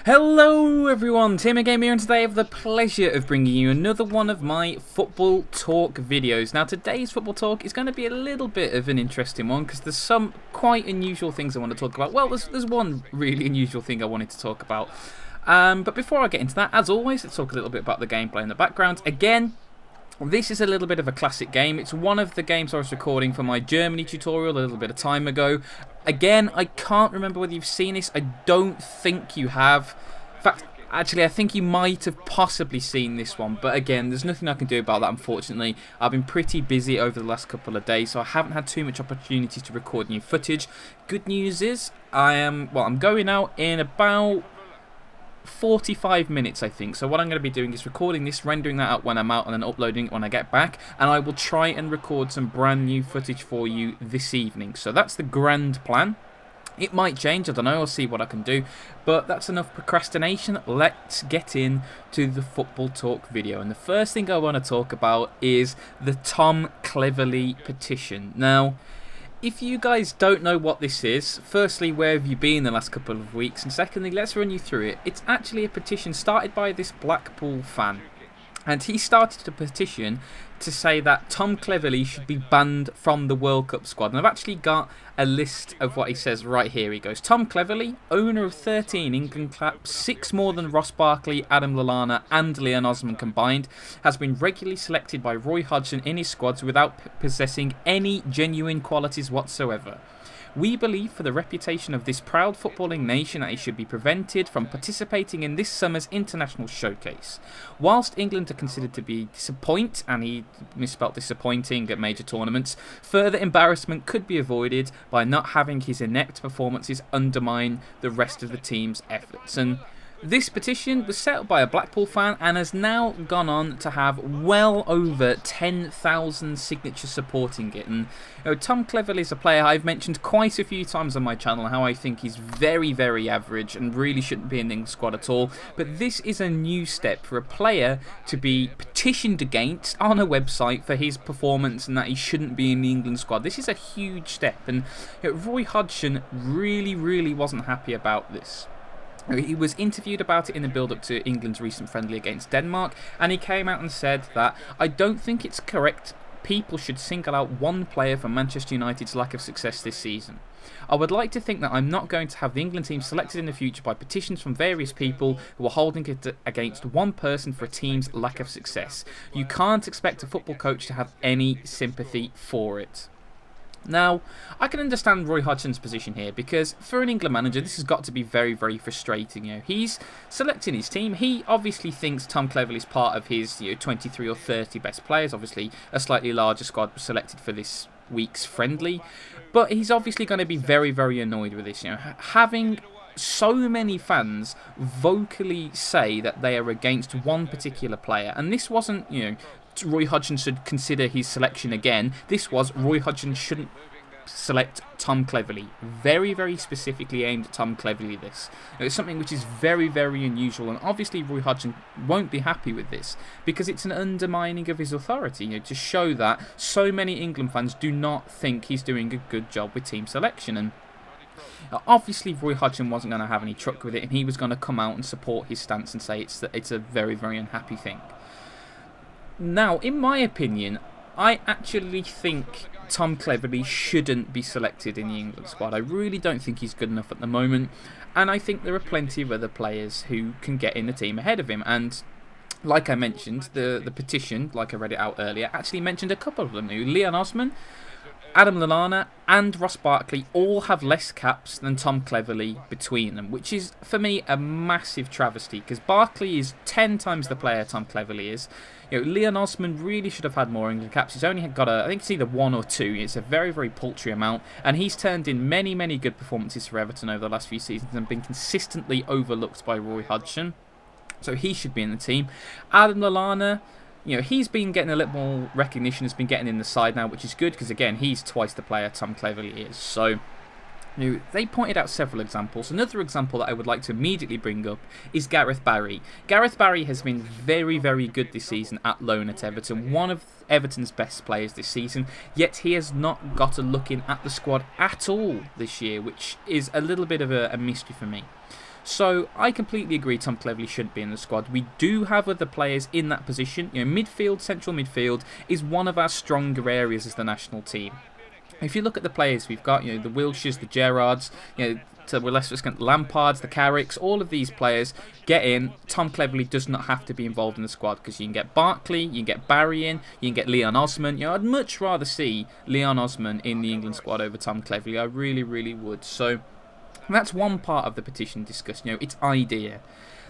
Hello everyone, Tmmgamer here, and today I have the pleasure of bringing you another one of my football talk videos. Now today's football talk is going to be a little bit of an interesting one because there's some quite unusual things I want to talk about. Well, there's one really unusual thing I wanted to talk about. But before I get into that, as always, let's talk a little bit about the gameplay in the background. Again, this is a little bit of a classic game. It's one of the games I was recording for my Germany tutorial a little bit of time ago. Again, I can't remember whether you've seen this. I don't think you have. In fact, actually, I think you might have possibly seen this one. But again, there's nothing I can do about that, unfortunately. I've been pretty busy over the last couple of days, so I haven't had too much opportunity to record new footage. Good news is, I'm going out in about 45 minutes, I think. So what I'm going to be doing is recording this, rendering that out when I'm out, and then uploading it when I get back. And I will try and record some brand new footage for you this evening. So that's the grand plan. It might change, I don't know, I'll see what I can do. But that's enough procrastination. Let's get into the football talk video. And the first thing I want to talk about is the Cleverley petition. Now, if you guys don't know what this is, firstly, where have you been the last couple of weeks? And secondly, let's run you through it. It's actually a petition started by this Blackpool fan. And he started a petition to say that Cleverley should be banned from the World Cup squad. And I've actually got a list of what he says right here. He goes, Cleverley, owner of 13 England caps, 6 more than Ross Barkley, Adam Lallana and Leon Osman combined, has been regularly selected by Roy Hodgson in his squads without possessing any genuine qualities whatsoever. We believe for the reputation of this proud footballing nation that he should be prevented from participating in this summer's international showcase. Whilst England are considered to be and he misspelled disappointing at major tournaments, further embarrassment could be avoided by not having his inept performances undermine the rest of the team's efforts. And this petition was set up by a Blackpool fan and has now gone on to have well over 10,000 signatures supporting it. And Cleverley is a player I've mentioned quite a few times on my channel, how I think he's very, very average and really shouldn't be in the England squad at all. But this is a new step for a player to be petitioned against on a website for his performance and that he shouldn't be in the England squad. This is a huge step, and Roy Hodgson really wasn't happy about this. He was interviewed about it in the build-up to England's recent friendly against Denmark, and he came out and said that, I don't think it's correct people should single out one player for Manchester United's lack of success this season. I would like to think that I'm not going to have the England team selected in the future by petitions from various people who are holding it against one person for a team's lack of success. You can't expect a football coach to have any sympathy for it. Now, I can understand Roy Hodgson's position here because for an England manager, this has got to be very frustrating. He's selecting his team. He obviously thinks Cleverley is part of his 23 or 30 best players. Obviously, a slightly larger squad was selected for this week's friendly, but he's obviously going to be very annoyed with this. Having so many fans vocally say that they are against one particular player, and this wasn't, Roy Hodgson should consider his selection again. This was Roy Hodgson shouldn't select Cleverley. Very specifically aimed at Cleverley, this. It's something which is very unusual, and obviously Roy Hodgson won't be happy with this because it's an undermining of his authority, to show that so many England fans do not think he's doing a good job with team selection. And obviously Roy Hodgson wasn't going to have any truck with it, and he was going to come out and support his stance and say it's a very unhappy thing. Now, in my opinion, I actually think Cleverley shouldn't be selected in the England squad. I really don't think he's good enough at the moment, and I think there are plenty of other players who can get in the team ahead of him. And like I mentioned, the petition, like I read it out earlier, actually mentioned a couple of them. Leon Osman, Adam Lallana and Ross Barkley all have less caps than Cleverley between them, which is, for me, a massive travesty because Barkley is 10 times the player Cleverley is. Leon Osman really should have had more England caps. He's only got I think it's either 1 or 2. It's a very paltry amount, and he's turned in many good performances for Everton over the last few seasons and been consistently overlooked by Roy Hodgson. So he should be in the team. Adam Lallana, he's been getting a little more recognition, has been getting in the side now, which is good because, again, he's twice the player Cleverley is. So they pointed out several examples. Another example that I would like to immediately bring up is Gareth Barry. Gareth Barry has been very good this season at loan at Everton, one of Everton's best players this season, yet he has not got a look in at the squad at all this year, which is a little bit of a mystery for me. So I completely agree Tom Cleverley shouldn't be in the squad. We do have other players in that position. Midfield, central midfield is one of our stronger areas as the national team. If you look at the players we've got, the Wilshires, the Gerrards, to a lesser extent, Lampards, the Carricks, all of these players get in. Tom Cleverley does not have to be involved in the squad because you can get Barkley, you can get Barry in, you can get Leon Osman. I'd much rather see Leon Osman in the England squad over Tom Cleverley. I really, really would. So that's one part of the petition discussed, its idea.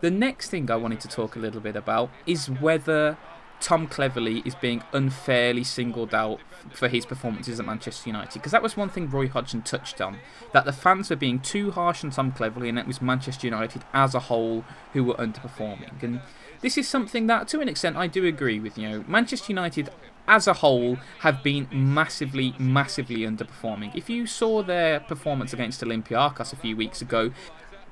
The next thing I wanted to talk a little bit about is whether Tom Cleverley is being unfairly singled out for his performances at Manchester United, because that was one thing Roy Hodgson touched on, that the fans were being too harsh on Tom Cleverley and it was Manchester United as a whole who were underperforming. And this is something that to an extent I do agree with. Manchester United as a whole have been massively underperforming. If you saw their performance against Olympiacos a few weeks ago,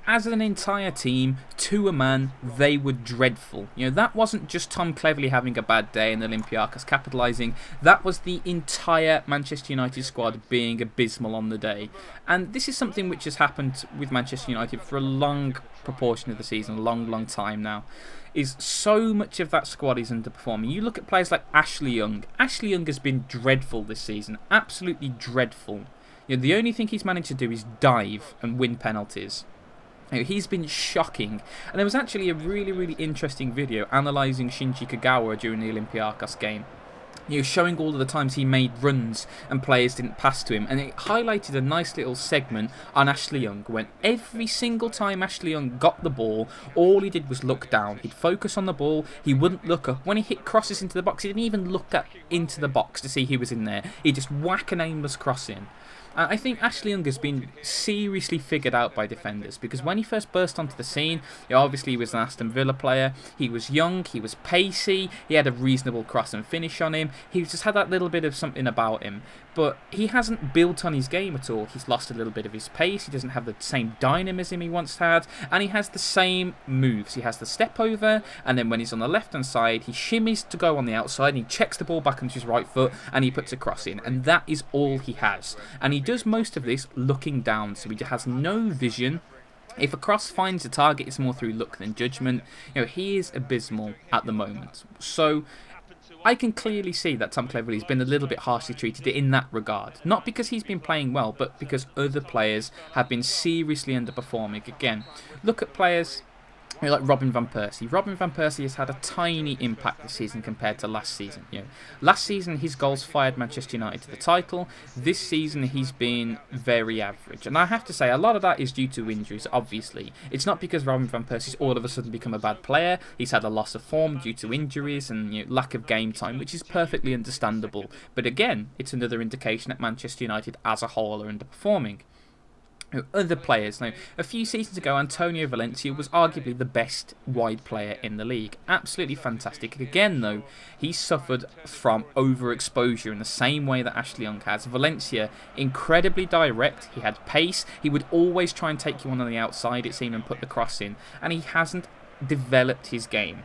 as an entire team, to a man, they were dreadful. That wasn't just Tom Cleverley having a bad day and Olympiacos capitalising. That was the entire Manchester United squad being abysmal on the day. And this is something which has happened with Manchester United for a long proportion of the season, a long time now. Is so much of that squad is underperforming. You look at players like Ashley Young. Ashley Young has been dreadful this season. Absolutely dreadful. The only thing he's managed to do is dive and win penalties. He's been shocking, and there was actually a really interesting video analysing Shinji Kagawa during the Olympiacos game. Showing all of the times he made runs and players didn't pass to him, and it highlighted a nice little segment on Ashley Young when every single time Ashley Young got the ball, all he did was look down. He'd focus on the ball, he wouldn't look up. When he hit crosses into the box, he didn't even look into the box to see who was in there. He'd just whack an aimless cross in. I think Ashley Young has been seriously figured out by defenders, because when he first burst onto the scene, obviously he was an Aston Villa player, he was young, he was pacey, he had a reasonable cross and finish on him, he just had that little bit of something about him, but he hasn't built on his game at all. He's lost a little bit of his pace, he doesn't have the same dynamism he once had, and he has the same moves. He has the step over, and then when he's on the left hand side, he shimmies to go on the outside, and he checks the ball back onto his right foot, and he puts a cross in, and that is all he has. And he does most of this looking down, so he has no vision. If a cross finds a target, it's more through luck than judgment. He is abysmal at the moment. So I can clearly see that Tom Cleverley's been a little bit harshly treated in that regard. Not because he's been playing well, but because other players have been seriously underperforming. Again, look at players like Robin van Persie. Robin van Persie has had a tiny impact this season compared to last season. Last season his goals fired Manchester United to the title. This season he's been very average, and I have to say a lot of that is due to injuries. Obviously, it's not because Robin van Persie's all of a sudden become a bad player. He's had a loss of form due to injuries and lack of game time, which is perfectly understandable. But again, it's another indication that Manchester United as a whole are underperforming. Other players. Now, a few seasons ago, Antonio Valencia was arguably the best wide player in the league. Absolutely fantastic. Again, though, he suffered from overexposure in the same way that Ashley Young has. Valencia, incredibly direct. He had pace. He would always try and take you on the outside, it seemed, and put the cross in. And he hasn't developed his game.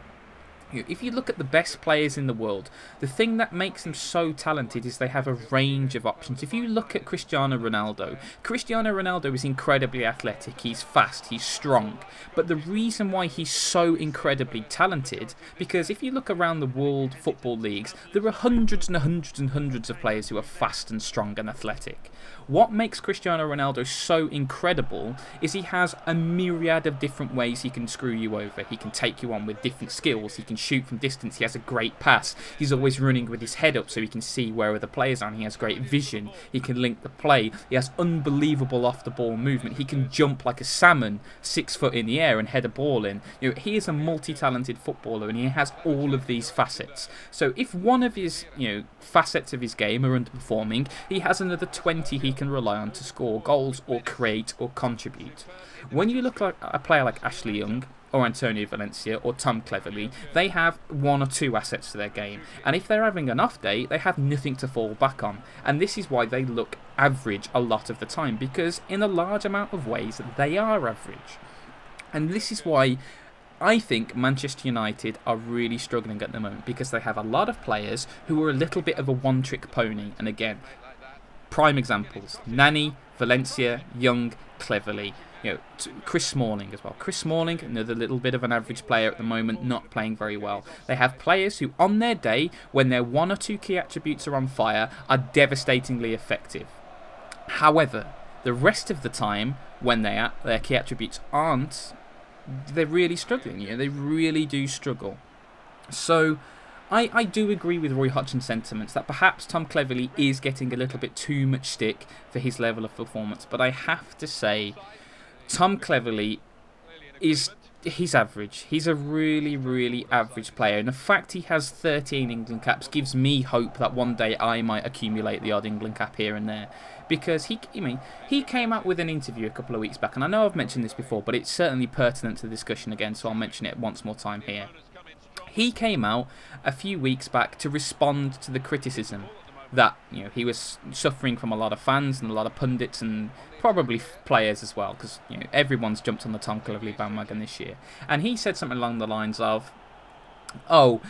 If you look at the best players in the world, the thing that makes them so talented is they have a range of options. If you look at Cristiano Ronaldo is incredibly athletic, he's fast, he's strong. But the reason why he's so incredibly talented, because if you look around the world football leagues, there are hundreds and hundreds and hundreds of players who are fast and strong and athletic. What makes Cristiano Ronaldo so incredible is he has a myriad of different ways he can screw you over. He can take you on with different skills. He can shoot from distance. He has a great pass. He's always running with his head up so he can see where other players are. And he has great vision. He can link the play. He has unbelievable off-the-ball movement. He can jump like a salmon 6 foot in the air and head a ball in. He is a multi-talented footballer and he has all of these facets. So if one of his facets of his game are underperforming, he has another 20 he can rely on to score goals or create or contribute. When you look at a player like Ashley Young or Antonio Valencia or Tom Cleverley, they have 1 or 2 assets to their game, and if they're having an off day, they have nothing to fall back on, and this is why they look average a lot of the time, because in a large amount of ways they are average. And this is why I think Manchester United are really struggling at the moment, because they have a lot of players who are a little bit of a one-trick pony. And again, prime examples: Nani, Valencia, Young, Cleverley. Chris Smalling as well. Chris Smalling, another little bit of an average player at the moment, not playing very well. They have players who, on their day, when their one or two key attributes are on fire, are devastatingly effective. However, the rest of the time, when their key attributes aren't, they're really struggling. They really do struggle. So I do agree with Roy Hodgson's sentiments that perhaps Tom Cleverley is getting a little bit too much stick for his level of performance. But I have to say, Tom Cleverley he's average. He's a really, really average player. And the fact he has 13 England caps gives me hope that one day I might accumulate the odd England cap here and there. Because he came out with an interview a couple of weeks back, and I know I've mentioned this before, but it's certainly pertinent to the discussion again, so I'll mention it once more time here. He came out a few weeks back to respond to the criticism that he was suffering from a lot of fans and a lot of pundits and probably players as well, because everyone's jumped on the Tom Cleverley bandwagon this year. And he said something along the lines of, "Oh,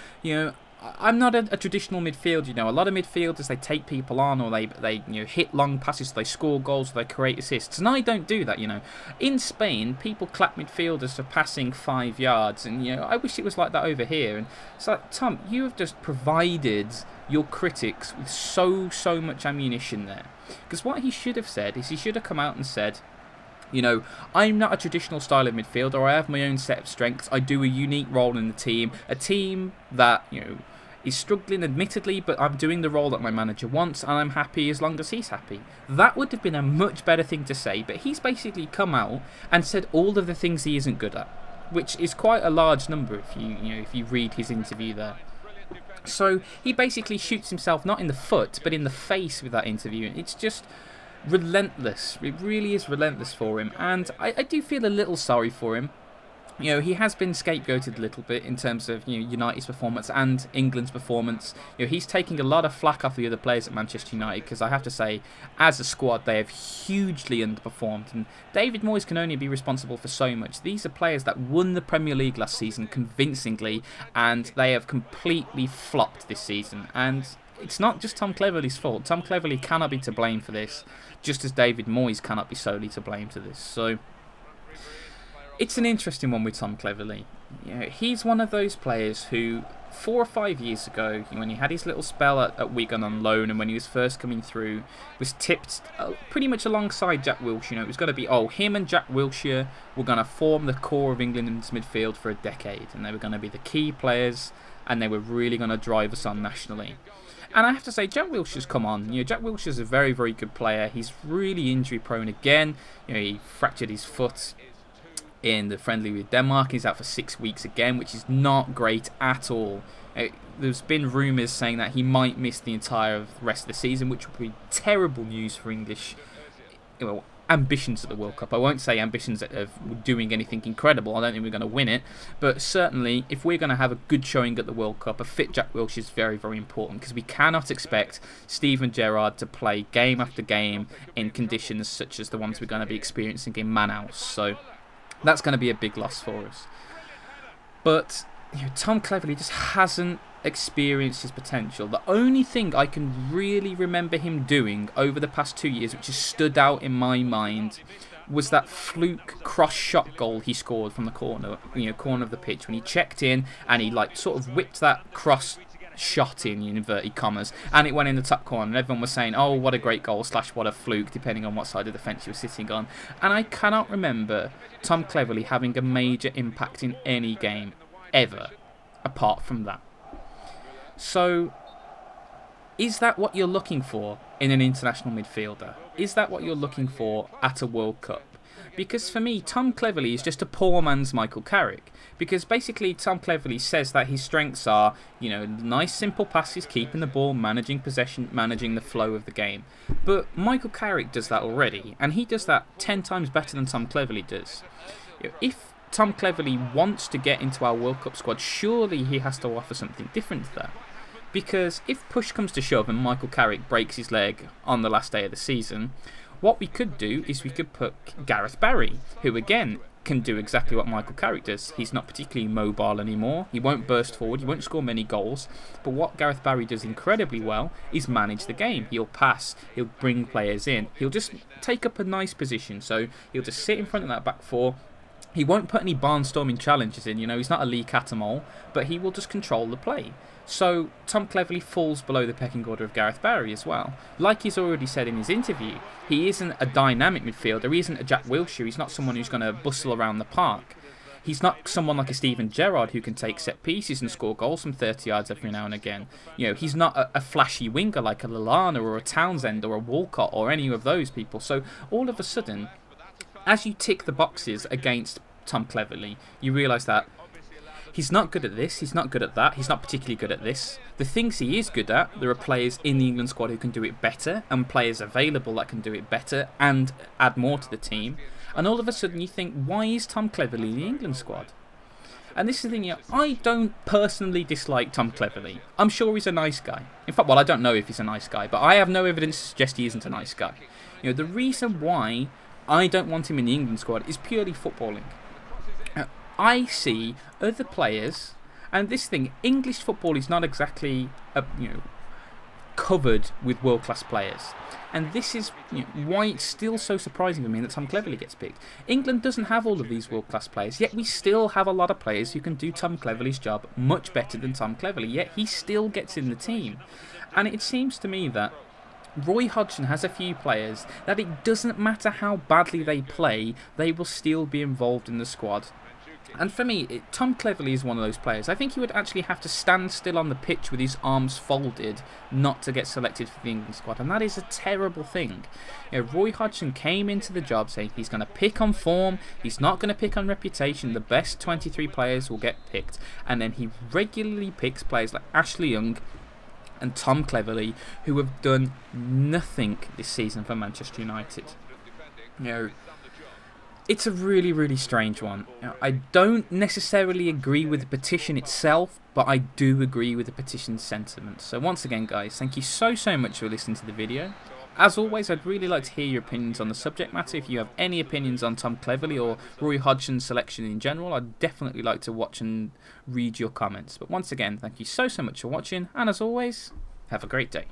I'm not a traditional midfielder. A lot of midfielders, they take people on, or they hit long passes, they score goals, they create assists, and I don't do that. In Spain, people clap midfielders for passing 5 yards, and I wish it was like that over here." And it's like, Tom, you have just provided your critics with so much ammunition there. Because what he should have said is he should have come out and said, I'm not a traditional style of midfielder. I have my own set of strengths. I do a unique role in the team. A team that, is struggling admittedly, but I'm doing the role that my manager wants, and I'm happy as long as he's happy. That would have been a much better thing to say, but he's basically come out and said all of the things he isn't good at, which is quite a large number if you read his interview there. So he basically shoots himself not in the foot, but in the face with that interview. It's just relentless. It really is relentless for him, and I do feel a little sorry for him. He has been scapegoated a little bit in terms of United's performance and England's performance. He's taking a lot of flack off the other players at Manchester United, because I have to say, as a squad, they have hugely underperformed, and David Moyes can only be responsible for so much. These are players that won the Premier League last season convincingly, and they have completely flopped this season. And it's not just Tom Cleverley's fault. Tom Cleverley cannot be to blame for this, just as David Moyes cannot be solely to blame for this. So it's an interesting one with Tom Cleverley. He's one of those players who 4 or 5 years ago, when he had his little spell at Wigan on loan, and when he was first coming through, was tipped pretty much alongside Jack Wilshere. It was going to be, him and Jack Wilshere were going to form the core of England's midfield for a decade, and they were going to be the key players, and they were really going to drive us on nationally. And I have to say, Jack Wilshere's come on. Jack Wilshere's a very, very good player. He's really injury prone again. He fractured his foot in the friendly with Denmark. He's out for 6 weeks again, which is not great at all. There's been rumours saying that he might miss the entire rest of the season, which would be terrible news for English ambitions at the World Cup. I won't say ambitions of doing anything incredible. I don't think we're going to win it. But certainly, if we're going to have a good showing at the World Cup, a fit Jack Wilshere is very, very important, because we cannot expect Steven Gerrard to play game after game in conditions such as the ones we're going to be experiencing in Manaus. So that's going to be a big loss for us. But Tom Cleverley just hasn't experienced his potential. The only thing I can really remember him doing over the past 2 years, which has stood out in my mind, was that fluke cross shot goal he scored from the corner of the pitch, when he checked in and he sort of whipped that cross shot in inverted commas, and it went in the top corner, and everyone was saying, "Oh, what a great goal" / "what a fluke," depending on what side of the fence you were sitting on. And I cannot remember Tom Cleverley having a major impact in any game ever apart from that. So is that what you're looking for in an international midfielder? Is that what you're looking for at a World Cup? Because for me, Tom Cleverley is just a poor man's Michael Carrick. Because basically, Tom Cleverley says that his strengths are, nice simple passes, keeping the ball, managing possession, managing the flow of the game. But Michael Carrick does that already, and he does that 10 times better than Tom Cleverley does. If Tom Cleverley wants to get into our World Cup squad, surely he has to offer something different to that. Because if push comes to shove and Michael Carrick breaks his leg on the last day of the season, what we could do is we could put Gareth Barry, who again can do exactly what Michael Carrick does. He's not particularly mobile anymore. He won't burst forward. He won't score many goals. But what Gareth Barry does incredibly well is manage the game. He'll pass. He'll bring players in. He'll just take up a nice position. So he'll just sit in front of that back four. He won't put any barnstorming challenges in. You know, he's not a Lee Catamol, but he will just control the play. So Tom Cleverley falls below the pecking order of Gareth Barry as well. Like he's already said in his interview, he isn't a dynamic midfielder. He isn't a Jack Wilshere. He's not someone who's going to bustle around the park. He's not someone like a Steven Gerrard who can take set pieces and score goals from 30 yards every now and again. You know, he's not a flashy winger like a Lallana or a Townsend or a Walcott or any of those people. So all of a sudden, as you tick the boxes against Tom Cleverley, you realise that he's not good at this, he's not good at that, he's not particularly good at this. The things he is good at, there are players in the England squad who can do it better, and players available that can do it better and add more to the team. And all of a sudden you think, why is Tom Cleverley in the England squad? And this is the thing, you know, I don't personally dislike Tom Cleverley. I'm sure he's a nice guy. In fact, well, I don't know if he's a nice guy, but I have no evidence to suggest he isn't a nice guy. You know, the reason why I don't want him in the England squad is purely footballing. I see other players, and this thing, English football is not exactly covered with world-class players. And this is why it's still so surprising to me that Tom Cleverley gets picked. England doesn't have all of these world-class players, yet we still have a lot of players who can do Tom Cleverley's job much better than Tom Cleverley, yet he still gets in the team. And it seems to me that Roy Hodgson has a few players that it doesn't matter how badly they play, they will still be involved in the squad. And for me, Tom Cleverley is one of those players. I think he would actually have to stand still on the pitch with his arms folded not to get selected for the England squad. And that is a terrible thing. You know, Roy Hodgson came into the job saying he's going to pick on form, he's not going to pick on reputation, the best 23 players will get picked. And then he regularly picks players like Ashley Young and Tom Cleverley, who have done nothing this season for Manchester United. You know, it's a really, really strange one. I don't necessarily agree with the petition itself, but I do agree with the petition's sentiments. So once again, guys, thank you so much for listening to the video. As always, I'd really like to hear your opinions on the subject matter. If you have any opinions on Tom Cleverley or Roy Hodgson's selection in general, I'd definitely like to watch and read your comments. But once again, thank you so much for watching, and as always, have a great day.